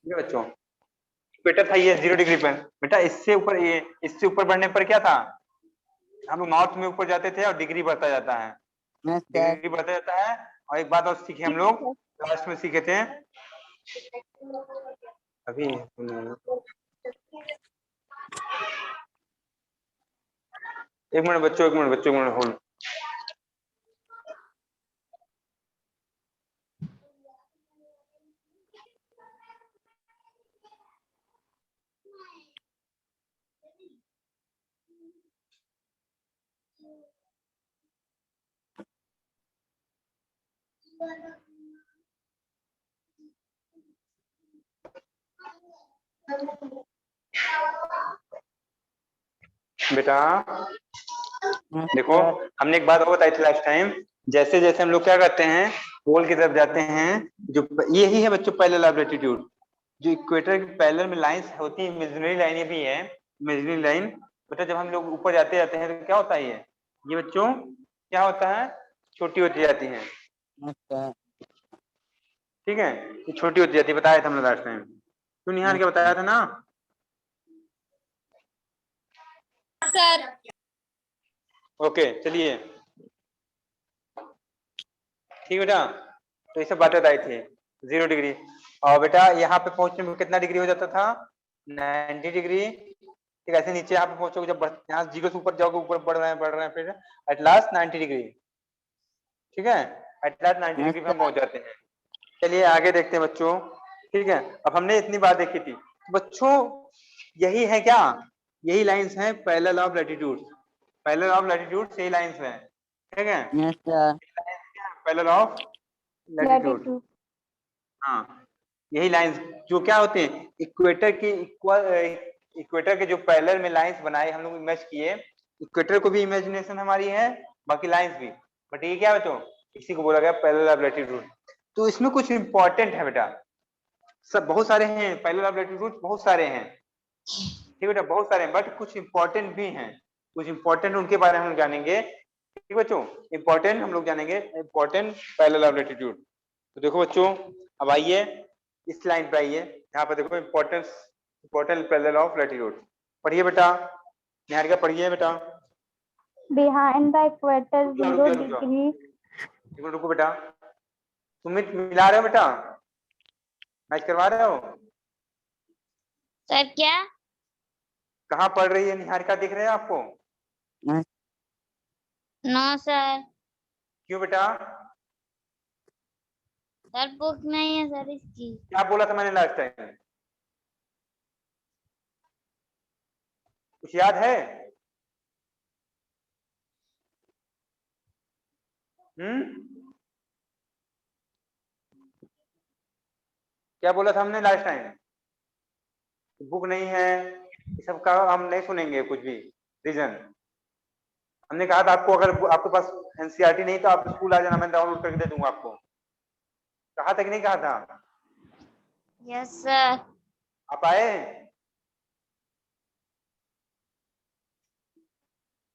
ठीक है बच्चों, इक्वेटर था ये 0 डिग्री पर। बेटा इससे ऊपर बढ़ने पर क्या था, हम लोग नॉर्थ में ऊपर जाते थे और डिग्री बढ़ता जाता है, डिग्री बढ़ता जाता है। और एक बात और सीखे हम लोग, लास्ट में सीखे थे अभी, एक मिनट बच्चों, एक मिनट बच्चों, एक मिनट होल्ड। बेटा देखो, हमने एक बात और बताई थी लास्ट टाइम, जैसे जैसे हम लोग क्या करते हैं, पोल की तरफ जाते हैं, जो यही है बच्चों पैरेलल ऑफ लैटिट्यूड, जो इक्वेटर के पैरेलल में लाइंस होती है, इमेजिनरी लाइन भी है, इमेजिनरी लाइन। बेटा जब हम लोग ऊपर जाते जाते हैं तो क्या होता है ये बच्चों क्या होता है, छोटी होती जाती है। ठीक है, ये छोटी होती जाती है, बताया था हमने लास्ट टाइम, तो निहार क्या बताया था ना सर। ओके चलिए, ठीक बेटा, तो ये सब बातें बताई थी 0 डिग्री। और बेटा यहाँ पे पहुंचने में कितना डिग्री हो जाता था, 90 डिग्री। ठीक है, ऐसे नीचे यहाँ पे पहुंचोगे, जब यहाँ 0 से ऊपर जाओगे, ऊपर बढ़ रहे हैं, फिर एट लास्ट 90 डिग्री। ठीक है, एट लास्ट 90 डिग्री पे हम पहुंच जाते हैं। चलिए आगे देखते हैं बच्चों। ठीक है, अब हमने इतनी बात देखी थी बच्चों, यही है क्या, यही लाइंस हैं parallel of latitude, parallel of latitude से लाइंस हैं। ठीक है, पैरेलल ऑफ लैटिट्यूड, हाँ यही लाइंस जो क्या होते हैं, इक्वेटर की इक्वेटर के जो पैरेलल में लाइंस बनाए हम लोग इमेज किए, इक्वेटर को भी इमेजिनेशन हमारी है, बाकी लाइंस भी, बट ये क्या बच्चों, इसी को बोला गया पैरेलल ऑफ लैटिट्यूड। तो इसमें कुछ इंपॉर्टेंट है बेटा, सब बहुत सारे हैं पैरेलल ऑफ लैटिट्यूड, बहुत सारे हैं, ठीक बेटा बहुत सारे हैं, बट कुछ इंपॉर्टेंट भी हैं, कुछ इंपॉर्टेंट उनके बारे में हम जानेंगे। ठीक बच्चों, इंपॉर्टेंट हम लोग जानेंगे, इंपॉर्टेंट पैरेलल ऑफ लैटिट्यूड। तो देखो बच्चों, अब आइए इस लाइन पे आइए, यहाँ पे देखो इंपॉर्टेंट पैरेलल ऑफ लैटिट्यूड, पढ़िए बेटा, निहारिका पढ़िए बेटा। Behind the equator, रुक जाओ रुक 0 जाओ रुक जाओ, degree. एक मिनट रुको बेटा, तुम मिला रहे हो बेटा, मैच करवा रहे हो, सर क्या? कहाँ पढ़ रही है निहारिका, दिख रहे हैं आपको? No sir. क्यों बेटा, सर बुक नहीं है सर इसकी। क्या बोला था मैंने लास्ट टाइम, कुछ याद है? क्या बोला था हमने लास्ट टाइम, बुक नहीं है, ये सब का हम नहीं सुनेंगे कुछ भी रीजन। हमने कहा था आपको, अगर आपके पास एनसीईआरटी नहीं तो आप स्कूल आ जाना, मैं डाउनलोड करके दे दूंगा आपको, कहा था कि नहीं कहा था? Yes sir. आप आए,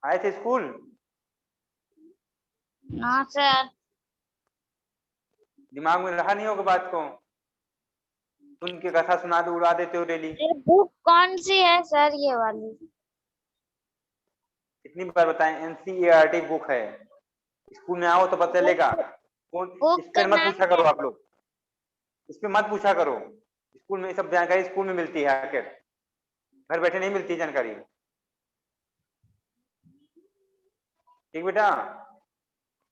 आए थे स्कूल? No sir. दिमाग में रहा नहीं होगा बात को, सुन के कथा सुना दो, उड़ा देते हो डेली। बुक कौन सी है सर ये वाली? कितनी बार बताएं, एनसीईआरटी बुक है, स्कूल में आओ तो पता चलेगा। कौन, बुक इस का पर मत नाम पूछा क्या करो है? आप लोग, इस पे मत पूछा करो, स्कूल में ये सब जानकारी स्कूल में मिलती है, आखिर घर बैठे नहीं मिलती जानकारी। ठीक बेटा,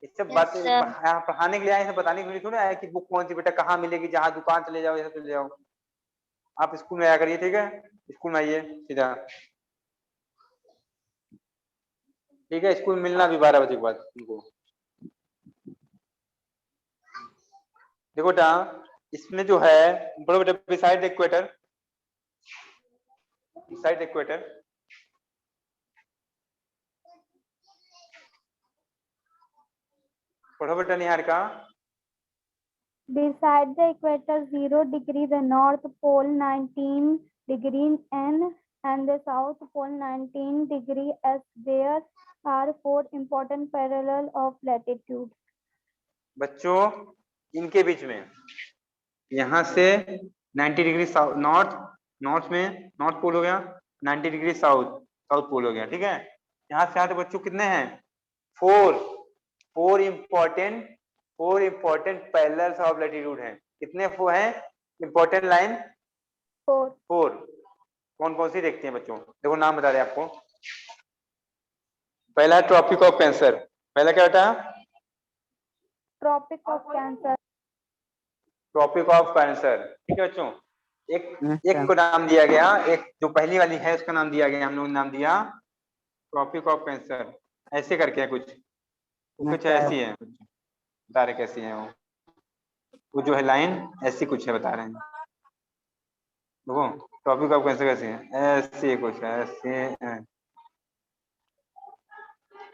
इस सब यस बातें सर। यहाँ पढ़ाने के लिए आए हैं, बताने के लिए थोड़ी आया कि बुक कौन सी बेटा कहाँ मिलेगी, जहाँ दुकान चले जाओ ऐसा चले जाओ। आप स्कूल में आया करिए, ठीक है, स्कूल में आइए सीधा, ठीक है, स्कूल मिलना भी 12 बजे के बाद तुमको। देखो बेटा, इसमें जो है, बड़ो बेटा, बिसाइड इक्वेटर, बिसाइड इक्वेटर, पढ़ो बेटा निहार का। Beside the equator, 0 degree, the North Pole 19 degree N and the South Pole 19 degree S. There are 4 important parallel of latitude. बच्चों इनके बीच में, यहाँ से 90 डिग्री साउथ नॉर्थ, नॉर्थ में नॉर्थ पोल हो गया, 90 डिग्री साउथ, साउथ पोल हो गया। ठीक है, यहाँ से यहाँ तक बच्चों कितने हैं? Four, four important parallels of latitude हैं। कितने वो हैं इंपॉर्टेंट लाइन? 4. फोर। कौन कौन सी देखते हैं बच्चों? देखो नाम बता रहे आपको। पहला ट्रॉपिक ऑफ कैंसर, पहला क्या बेटा? Tropic of Cancer. Tropic of Cancer. ठीक है बच्चों, एक अच्छा। को नाम दिया गया, एक जो पहली वाली है उसका नाम दिया गया, हम लोग ने नाम दिया ट्रॉपिक ऑफ कैंसर। ऐसे करके है कुछ, कुछ ऐसी है, बता रहे कैसी है वो जो है लाइन ऐसी कुछ है, बता रहे हैं। देखो ट्रॉपिक ऑफ कैंसर कैसे है, ऐसे कुछ है, ऐसे है।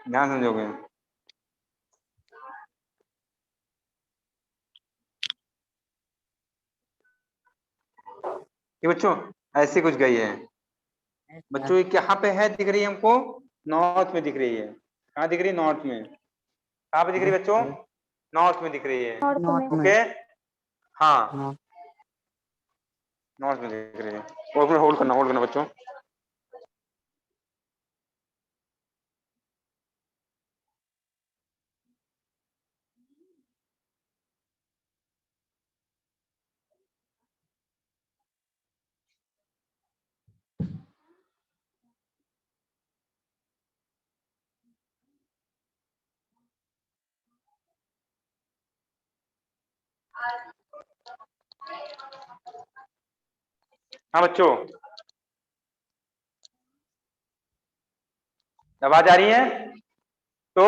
ध्यान समझोगे। ये बच्चों ऐसे कुछ गई है बच्चों। ये कहाँ पे है दिख रही है हमको? नॉर्थ में दिख रही है। कहाँ दिख रही है? नॉर्थ में। कहाँ पे दिख रही है बच्चों? नॉर्थ में दिख रही है। North में. ओके, हाँ नॉर्थ में दिख रही है। और होल्ड करना बच्चों। हाँ बच्चों, आवाज आ रही है? तो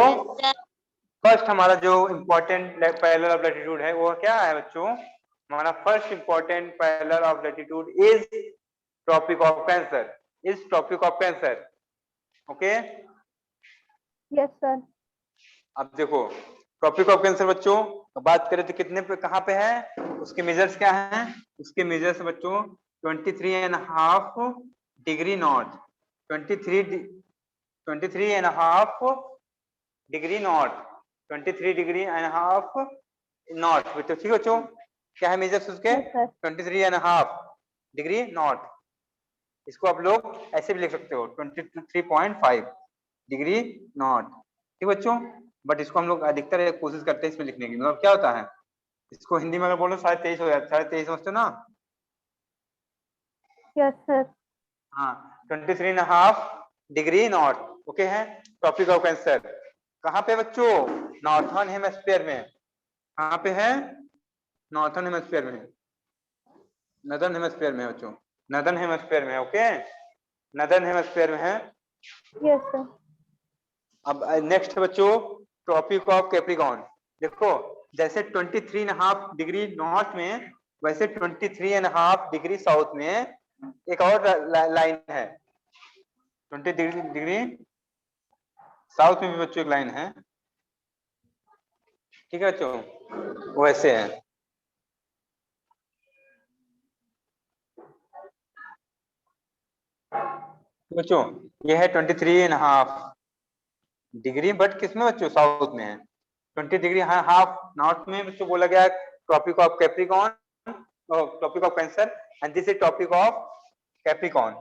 फर्स्ट हमारा जो इम्पोर्टेंट पैरेलल ऑफ लैटिट्यूड है वो क्या है बच्चों? हमारा first important parallel of latitude is Tropic of Cancer, is Tropic of Cancer. Okay, Yes, sir. अब देखो ट्रॉपिक ऑफ कैंसर बच्चों बात करें तो कितने पे, कहाँ पे है? उसके मेजर्स क्या हैं? उसके मेजर्स बच्चों 23.5 degree north, 23.5 degree north, 23.5 north. तो ठीक है बच्चों, क्या है मेजर्स उसके? Yes, sir. 23.5 degree north. इसको आप लोग ऐसे भी लिख सकते हो 23.5 डिग्री नॉर्थ। ठीक बच्चों, बट इसको हम लोग अधिकतर कोशिश करते हैं इसमें लिखने की। मतलब क्या होता है, इसको हिंदी में अगर बोलो 23.5 हो जाता है। 23.5 समझते हो ना? Yes, sir. हाँ, 23.5 डिग्री नॉर्थ। ओके है ट्रॉपिक ऑफ कैंसर। कहाँ पे बच्चों? नॉर्थर्न हेमिस्फीयर में। कहाँ पे है? नॉर्थर्न हेमिस्फीयर में, नदर्न हेमिस्फीयर में है बच्चों, नदर्न हेमिस्फीयर में है। ओके, नदर्न हेमिस्फीयर में है। Yes, sir. अब नेक्स्ट बच्चों ट्रॉपिक ऑफ कैप्रिकॉर्न। देखो जैसे 23.5 डिग्री नॉर्थ में, वैसे 23.5 डिग्री साउथ में एक और लाइन है। 20 डिग्री साउथ में भी बच्चों एक लाइन है। ठीक है बच्चों, वैसे है बच्चों। ये है 23.5 डिग्री, बट किसमें बच्चों? साउथ में है। 20 डिग्री हाफ नॉर्थ में बच्चों बोला गया Tropic of Capricorn, Tropic of Cancer, and this is Tropic of Capricorn.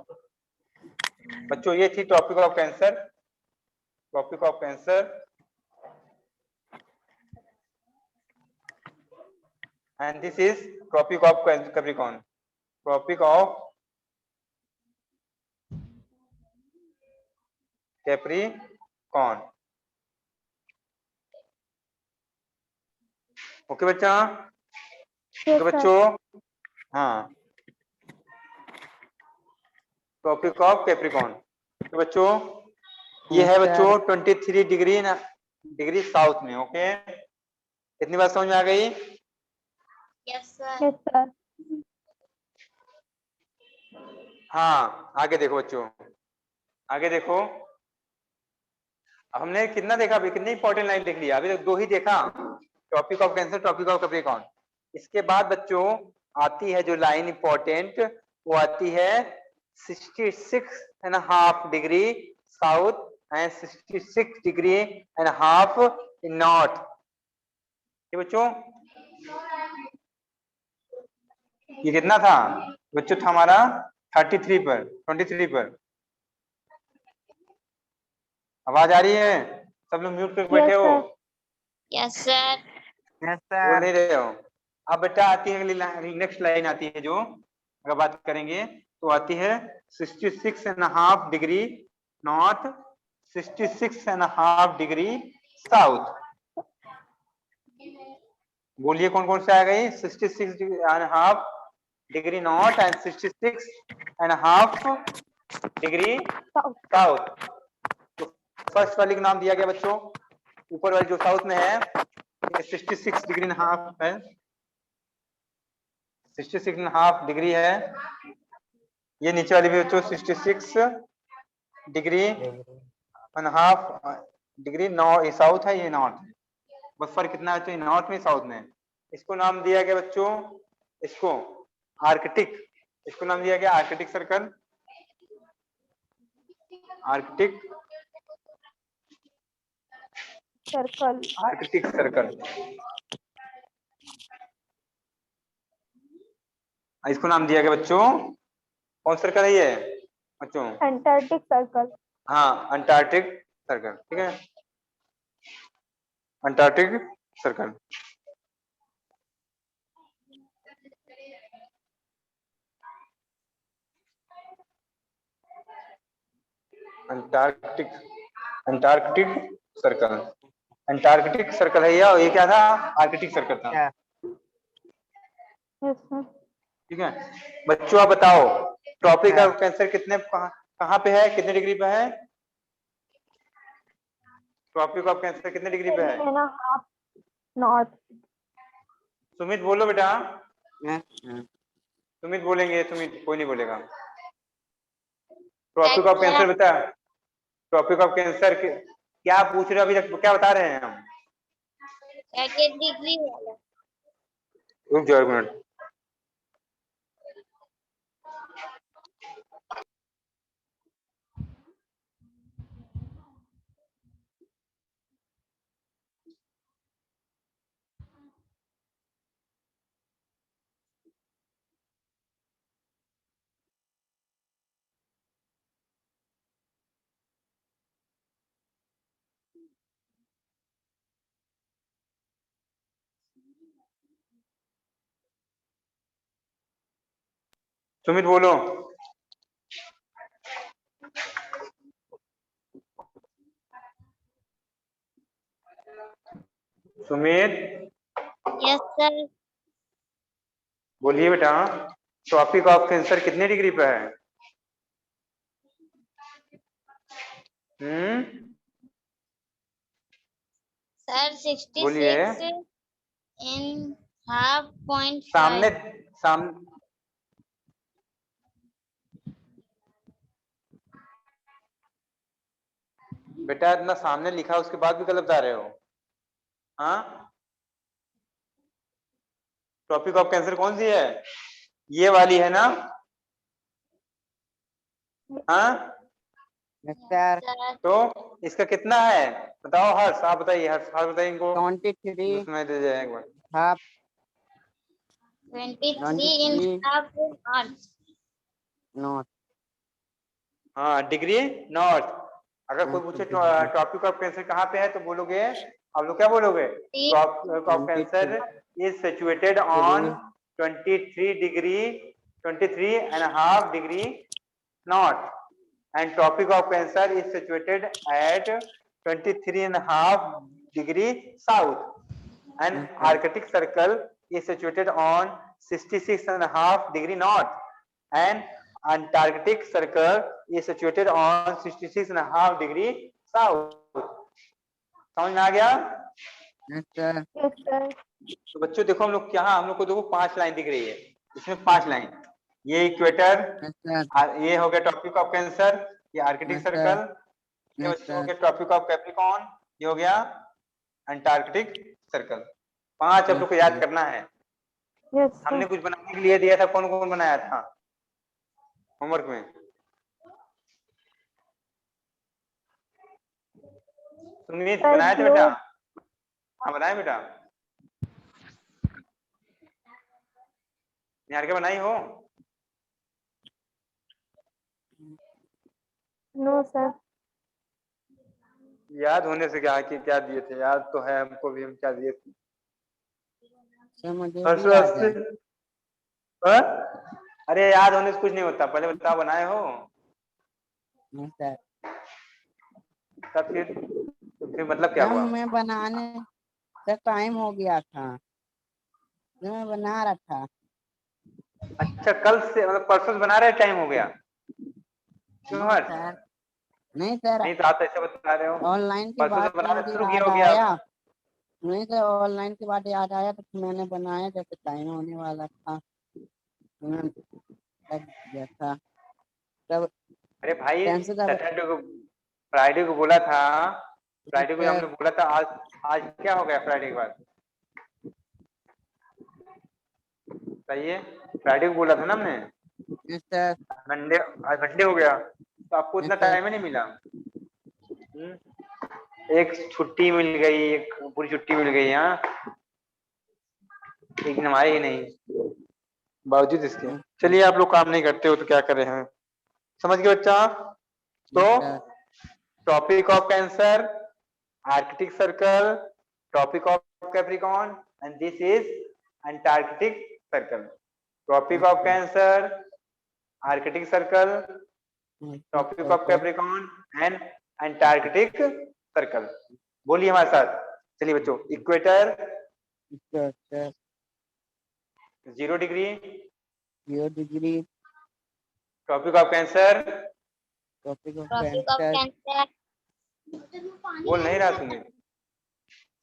बच्चों ये थी Tropic of Cancer, tropic of Cancer, and this is Tropic of Capricorn, Tropic of Capricorn. Okay बच्चा, Yes, okay sir. बच्चों, हाँ tropic of Capricorn. तो बच्चों ये है बच्चों 23 डिग्री ना, डिग्री साउथ में। ओके, इतनी बात समझ में आ गई? Yes, sir. हाँ आगे देखो बच्चों, आगे देखो। अब हमने कितना देखा अभी? कितनी इंपॉर्टेंट लाइन देख लिया? अभी तक दो ही देखा, topic of Cancer, topic of Capricorn. इसके बाद बच्चों आती है जो लाइन इंपॉर्टेंट, वो आती है 66.5 degree south and 66.5 in north. बच्चों ये कितना था बच्चों, था हमारा 33 पर, 23 पर। आवाज आ रही है? सब लोग म्यूट करके बैठे Yes, हो, sir. Yes sir. यस बोल सर। नहीं रहे हो। अब बेटा आती है अगली नेक्स्ट लाइन आती है, जो अगर बात करेंगे तो आती है 66.5 डिग्री नॉर्थ, 66.5 डिग्री साउथ। बोलिए कौन कौन से आ गई? 66.5 degree north and 66.5 degree South. South. तो फर्स्ट वाली का नाम दिया गया बच्चों, ऊपर वाली जो साउथ में है, 66 डिग्री एंड हाफ है, 66.5 डिग्री है। ये नीचे वाली भी बच्चों 66 degree and half degree north, south है, ये नॉर्थ है। बस फर्क कितना है बच्चों, नॉर्थ में साउथ में। इसको नाम दिया गया बच्चों, इसको आर्कटिक, इसको नाम दिया गया Arctic circle, Arctic Circle. Arctic circle. इसको नाम दिया गया बच्चों, कौन सर्कल है ये बच्चों? Antarctic Circle. हाँ, अंटार्कटिक सर्कल, ठीक है, Antarctic circle. Antarctic, Antarctic circle, Antarctic circle है ये क्या था? आर्कटिक सर्कल था। Yes, sir. ठीक है बच्चों, आप बताओ ट्रॉपिक ऑफ कैंसर कितने कहाँ पे है, कितने डिग्री पे है? ट्रॉपिक ऑफ कैंसर कितने डिग्री पे है? 3.5 north. सुमित बोलो बेटा, सुमित बोलेंगे, सुमित कोई नहीं बोलेगा। ट्रॉपिक ऑफ कैंसर बता, ट्रॉपिक ऑफ कैंसर क्या पूछ रहे हो अभी तक, क्या बता रहे हैं हम? 38 डिग्री वाला। रुक जाओ एक मिनट। सुमित बोलो। Sumit yes sir. बोलिए बेटा, ट्रॉपिक ऑफ कैंसर कितने डिग्री पे है? सर 66 बोलिए। इन हाफ पॉइंट सामने बेटा इतना सामने लिखा उसके बाद भी गलत बता रहे हो। हाँ, ट्रॉपिक ऑफ कैंसर कौन सी है? ये वाली है ना? हाँ, सर तो इसका कितना है बताओ? हर्ष आप बताइए, हर्ष बताइए इनको। 23 उसमें दे जाए एक बार। Half 23 in half north. हाँ, डिग्री नॉर्थ। अगर कोई पूछे ट्रॉपिक ऑफ कैंसर कहाँ पे है तो बोलोगे, आप लोग क्या बोलोगे? Tropic of Cancer is situated on 23.5 degree north and tropic of cancer is situated at 23.5 degree south and arctic circle is situated on 66.5 degree north and antarctic circle is situated on 66.5 degree south। समझ में आ गया? Sir Yes, sir. तो बच्चों देखो, हम लोग क्या, हम लोग को देखो 5 लाइन दिख रही है, इसमें 5 लाइन। ये इक्वेटर, ये हो गया ट्रॉपिक ऑफ कैंसर, ये आर्कटिक सर्कल, ये बच्चों हो गया ट्रॉपिक ऑफ कैप्रिकॉर्न, ये हो गया अंटार्कटिक सर्कल। 5 आप लोग को याद करना है। Yes, sir. हमने कुछ बनाने के लिए दिया था, कौन कौन बनाया था होमवर्क में? सुमित बनाया था बेटा? हाँ बनाया बेटा। निहारिका बनाई हो? No, sir. याद होने से क्या कि क्या दिए थे, याद तो है हमको भी, हम क्या दिए थे। सर मुझे हर्ष भी याद है। हाँ? अरे याद होने से कुछ नहीं होता, पहले बताओ बनाए हो नहीं सर, तब फिर, तो फिर मतलब क्या जब हुआ? मैं बनाने सर टाइम हो गया था, जब मैं बना रहा था। अच्छा कल से मतलब परसों से बना रहे, टाइम हो गया? क्यों नहीं हर्ष? सर, नहीं सर, नहीं तो आप ऐसे बता रहे हो, ऑनलाइन की परसों से बात से बनाना मुझे शुरू किए याद हो गया आया। आप? नहीं सर, ऑनलाइन की बात याद आया तो फिर मैंने बनाया, जब टाइम होने वाला था तो मैं लग गया था तब। अरे भाई टाइम से तब। सैटरडे को, फ्राइडे को बोला था, फ्राइडे को हमने सर बोला था, आज क्या हो गया फ्राइडे के बाद? सही है, फ्राइडे को बोला था ना हमने, सर, मंडे, आज मंडे हो गया, तो आपको इतना सर, टाइम ही नहीं मिला। एक छुट्टी मिल गई, एक पूरी छुट्टी मिल गई, हाँ एक दिन हमारे ही नहीं, बावजूद इसके। चलिए आप लोग काम नहीं करते हो तो क्या कर रहे हैं, समझ गए बच्चा? तो sir, topic of Cancer, Arctic Circle, topic of Capricorn, and this is Antarctic Circle. Topic of Cancer, Arctic Circle, topic of Capricorn and Antarctic Circle. बोलिए हमारे साथ, चलिए बच्चों, equator sir, 0 degree, 0 degree, topic of Cancer, topic of Tropic of Cancer, Cancer. बोल नहीं रहा Sumit,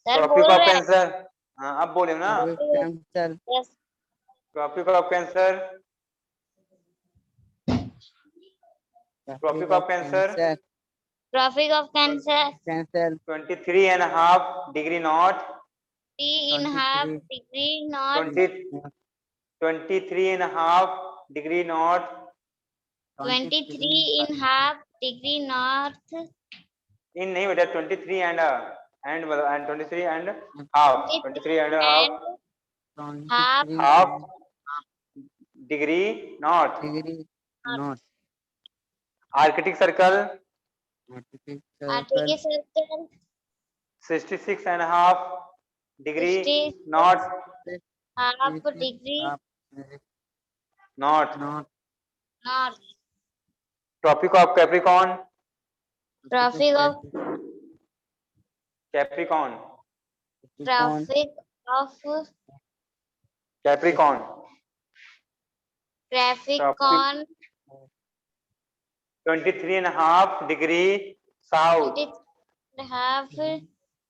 sir topic बोल of रहे हैं। कैंसर, हाँ अब बोले ना, Cancer, yes. Topic of Cancer, topic topic of of Cancer, Cancer, tropic of Cancer. Cancer, 23.5 degree not, 3.5 23, degree not, 23.5 degree not, 23.5 degree north, इन नहीं बेटा, 23 and 23 and half, 23 and and half half degree not, degree not, arctic circle arctic arctic circle, circle, 66.5 degree 66 not, half degree not, not, north. Tropic of Capricorn, tropic of Capricorn, traffic of Capricorn, traffic tropic on 23.5 degree south, 23.5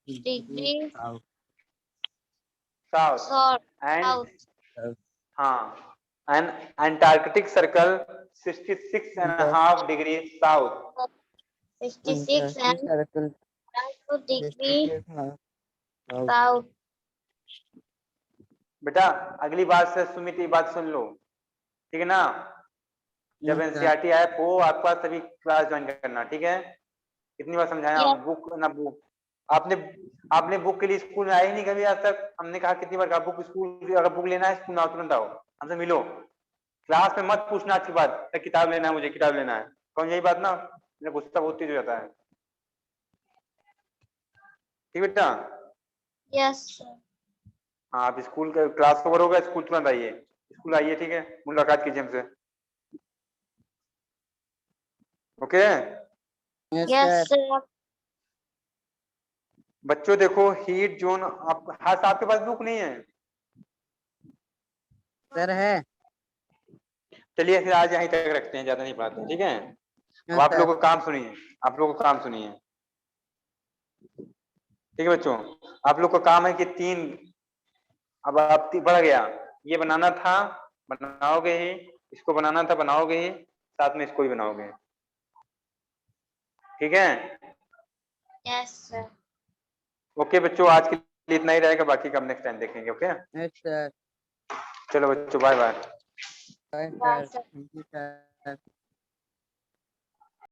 degree south south, and, हाँ, and Antarctic circle 66.5 degree south. 66 and circle, 2 degree south। बेटा अगली बात से सुमित ये बात सुन लो, ठीक है ना? जब एनसीईआरटी ऐप हो आपके पास तभी क्लास ज्वाइन करना, ठीक है? कितनी बार समझाया, बुक ना बुक, आपने आपने बुक के लिए स्कूल में आए ही नहीं कभी आज तक। हमने कहा कितनी बार, बुक स्कूल, अगर बुक लेना है स्कूल में आओ, तुरंत आओ, हमसे मिलो, क्लास में मत पूछना आज के बाद किताब लेना है, मुझे किताब लेना है, कौन यही बात ना, मेरा गुस्सा बहुत तेज हो जाता है, ठीक बेटा? यस। हाँ आप स्कूल का क्लास ओवर होगा, स्कूल तुरंत आइए, स्कूल आइए, ठीक है? मुलाकात कीजिए हमसे, ओके? Yes sir. बच्चों देखो हीट जोन, आप हाँ आपके पास बुक नहीं है? सर है। चलिए फिर आज यहीं तक रखते हैं, ज्यादा नहीं पढ़ाते, ठीक है? अब आप लोगों को काम सुनिए, आप लोगों को काम सुनिए, ठीक है बच्चों? आप लोग का काम है कि 3, अब आप बढ़ गया, ये बनाना था बनाओगे ही, इसको बनाना था बनाओगे ही, साथ में इसको भी बनाओगे, ठीक है? Yes sir. ओके बच्चों, आज के लिए इतना ही रहेगा, बाकी का हम नेक्स्ट टाइम देखेंगे, ओके? सर, चलो बच्चों, bye bye. Bye bye sir, sir. Thank you sir.